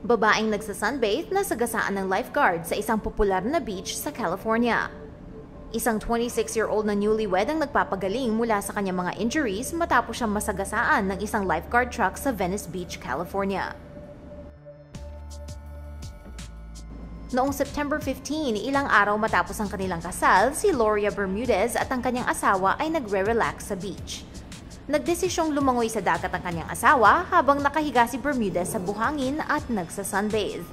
Babaeng nagsasunbathe na sagasaan ng lifeguard sa isang popular na beach sa California. Isang 26-year-old na newlywed ang nagpapagaling mula sa kanyang mga injuries matapos siyang masagasaan ng isang lifeguard truck sa Venice Beach, California. Noong September 15, ilang araw matapos ang kanilang kasal, si Loria Bermudez at ang kanyang asawa ay nagre-relax sa beach. Nagdesisyong lumangoy sa dagat ang kanyang asawa habang nakahiga si Bermudez sa buhangin at nagsasunbathe.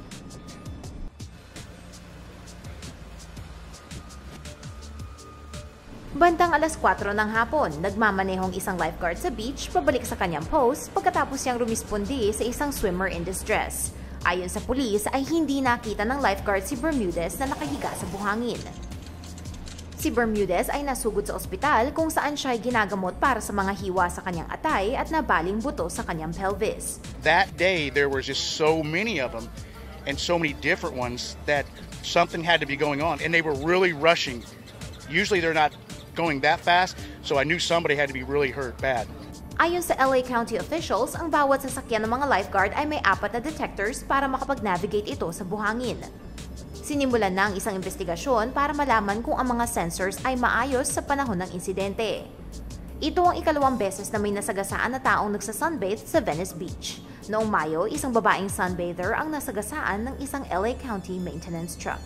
Bandang alas 4 ng hapon, nagmamanehong isang lifeguard sa beach pabalik sa kanyang post pagkatapos niyang rumispondi sa isang swimmer in distress. Ayon sa pulis ay hindi nakita ng lifeguard si Bermudez na nakahiga sa buhangin. Si Bermudez ay nasugod sa ospital kung saan siya ay ginagamot para sa mga hiwa sa kanyang atay at nabaling buto sa kanyang pelvis. That day there was just so many of them and so many different ones that something had to be going on and they were really rushing. Usually they're not going that fast, so I knew somebody had to be really hurt bad. Ayon sa LA County officials, ang bawat sasakyan ng mga lifeguard ay may 4 na detectors para makapag-navigate ito sa buhangin. Sinimulan na ang isang investigasyon para malaman kung ang mga sensors ay maayos sa panahon ng insidente. Ito ang ikalawang beses na may nasagasaan na taong nagsasunbathe sa Venice Beach. Noong Mayo, isang babaeng sunbather ang nasagasaan ng isang LA County maintenance truck.